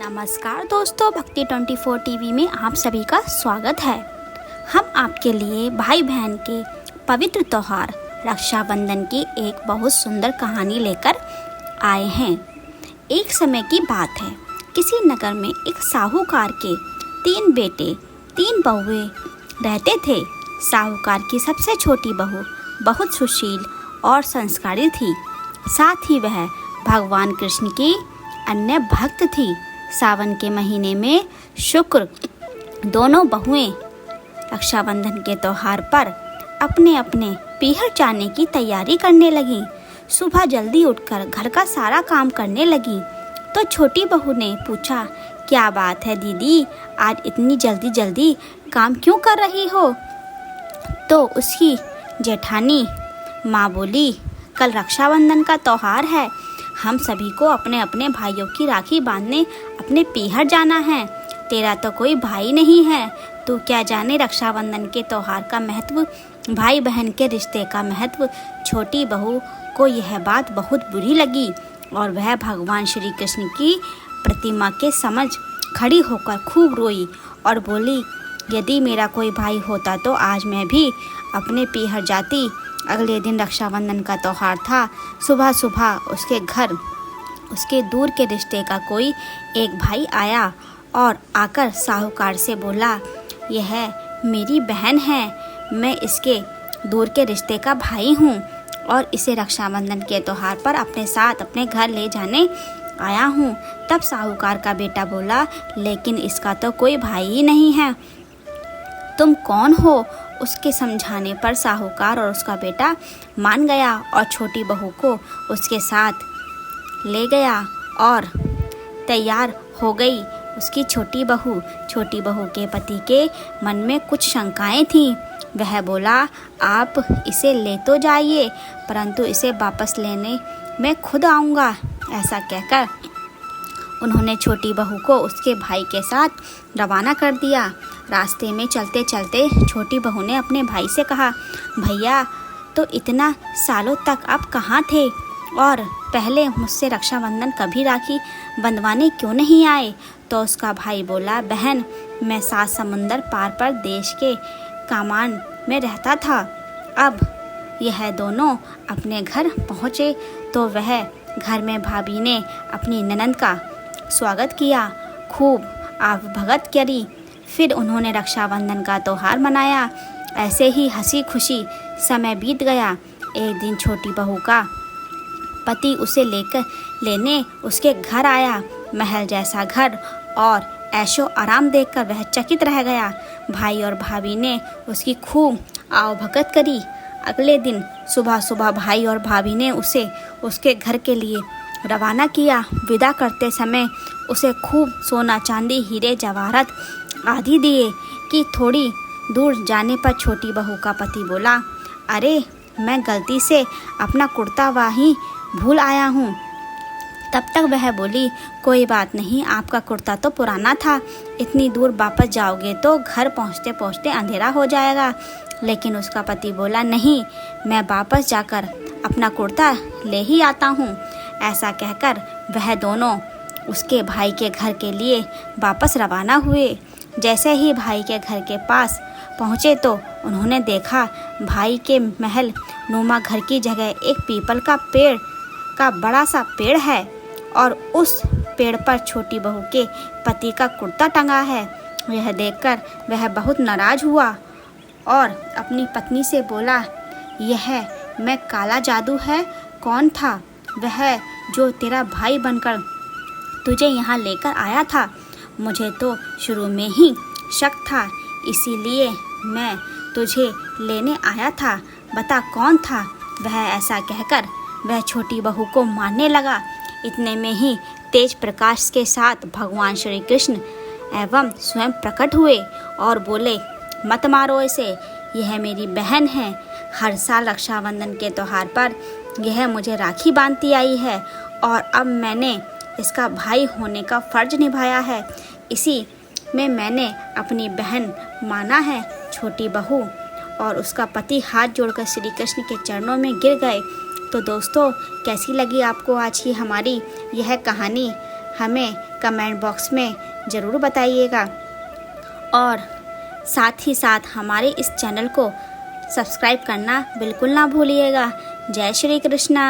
नमस्कार दोस्तों, भक्ति 24 टीवी में आप सभी का स्वागत है। हम आपके लिए भाई बहन के पवित्र त्योहार रक्षाबंधन की एक बहुत सुंदर कहानी लेकर आए हैं। एक समय की बात है, किसी नगर में एक साहूकार के 3 बेटे 3 बहुएं रहते थे। साहूकार की सबसे छोटी बहू बहुत सुशील और संस्कारी थी। साथ ही वह भगवान कृष्ण की अन्य भक्त थी। सावन के महीने में शुक्र दोनों बहुएं रक्षाबंधन के त्योहार पर अपने अपने पीहर जाने की तैयारी करने लगीं। सुबह जल्दी उठकर घर का सारा काम करने लगीं। तो छोटी बहू ने पूछा, क्या बात है दीदी, आज इतनी जल्दी जल्दी काम क्यों कर रही हो? तो उसकी जेठानी माँ बोली, कल रक्षाबंधन का त्योहार है, हम सभी को अपने अपने भाइयों की राखी बांधने अपने पीहर जाना है। तेरा तो कोई भाई नहीं है, तू क्या जाने रक्षाबंधन के त्योहार का महत्व, भाई बहन के रिश्ते का महत्व। छोटी बहू को यह बात बहुत बुरी लगी और वह भगवान श्री कृष्ण की प्रतिमा के समझ खड़ी होकर खूब रोई और बोली, यदि मेरा कोई भाई होता तो आज मैं भी अपने पीहर जाती। अगले दिन रक्षाबंधन का त्योहार था। सुबह सुबह उसके घर उसके दूर के रिश्ते का कोई एक भाई आया और आकर साहूकार से बोला, यह मेरी बहन है, मैं इसके दूर के रिश्ते का भाई हूँ और इसे रक्षाबंधन के त्योहार पर अपने साथ अपने घर ले जाने आया हूँ। तब साहूकार का बेटा बोला, लेकिन इसका तो कोई भाई ही नहीं है, तुम कौन हो? उसके समझाने पर साहूकार और उसका बेटा मान गया और छोटी बहू को उसके साथ ले गया और तैयार हो गई उसकी छोटी बहू। छोटी बहू के पति के मन में कुछ शंकाएं थीं। वह बोला, आप इसे ले तो जाइए, परंतु इसे वापस लेने मैं खुद आऊँगा। ऐसा कहकर उन्होंने छोटी बहू को उसके भाई के साथ रवाना कर दिया। रास्ते में चलते चलते छोटी बहू ने अपने भाई से कहा, भैया तो इतना सालों तक आप कहाँ थे और पहले मुझसे रक्षाबंधन कभी राखी बंधवाने क्यों नहीं आए? तो उसका भाई बोला, बहन मैं 7 समुंदर पार पर देश के कामान में रहता था। अब यह दोनों अपने घर पहुँचे तो वह घर में भाभी ने अपनी ननंद का स्वागत किया, खूब आवभगत करी। फिर उन्होंने रक्षाबंधन का त्योहार मनाया। ऐसे ही हंसी खुशी समय बीत गया। एक दिन छोटी बहू का पति उसे लेने उसके घर आया। महल जैसा घर और ऐशो आराम देखकर वह चकित रह गया। भाई और भाभी ने उसकी खूब आवभगत करी। अगले दिन सुबह सुबह भाई और भाभी ने उसे उसके घर के लिए रवाना किया। विदा करते समय उसे खूब सोना चांदी हीरे जवाहरात आदि दिए कि थोड़ी दूर जाने पर छोटी बहू का पति बोला, अरे मैं गलती से अपना कुर्ता वहीं भूल आया हूँ। तब तक वह बोली, कोई बात नहीं, आपका कुर्ता तो पुराना था, इतनी दूर वापस जाओगे तो घर पहुँचते पहुँचते अंधेरा हो जाएगा। लेकिन उसका पति बोला, नहीं, मैं वापस जाकर अपना कुर्ता ले ही आता हूँ। ऐसा कहकर वह दोनों उसके भाई के घर के लिए वापस रवाना हुए। जैसे ही भाई के घर के पास पहुँचे तो उन्होंने देखा भाई के महल नुमा घर की जगह एक पीपल का पेड़ का बड़ा सा पेड़ है और उस पेड़ पर छोटी बहू के पति का कुर्ता टंगा है। यह देखकर वह बहुत नाराज हुआ और अपनी पत्नी से बोला, यह मैं काला जादू है? कौन था वह जो तेरा भाई बनकर तुझे यहाँ लेकर आया था? मुझे तो शुरू में ही शक था, इसीलिए मैं तुझे लेने आया था, बता कौन था वह? ऐसा कहकर वह छोटी बहू को मारने लगा। इतने में ही तेज प्रकाश के साथ भगवान श्री कृष्ण एवं स्वयं प्रकट हुए और बोले, मत मारो इसे, यह मेरी बहन है। हर साल रक्षाबंधन के त्योहार पर यह मुझे राखी बांधती आई है और अब मैंने इसका भाई होने का फर्ज निभाया है, इसी में मैंने अपनी बहन माना है। छोटी बहू और उसका पति हाथ जोड़कर श्री कृष्ण के चरणों में गिर गए। तो दोस्तों, कैसी लगी आपको आज की हमारी यह कहानी? हमें कमेंट बॉक्स में ज़रूर बताइएगा और साथ ही साथ हमारे इस चैनल को सब्सक्राइब करना बिल्कुल ना भूलिएगा। जय श्री कृष्णा।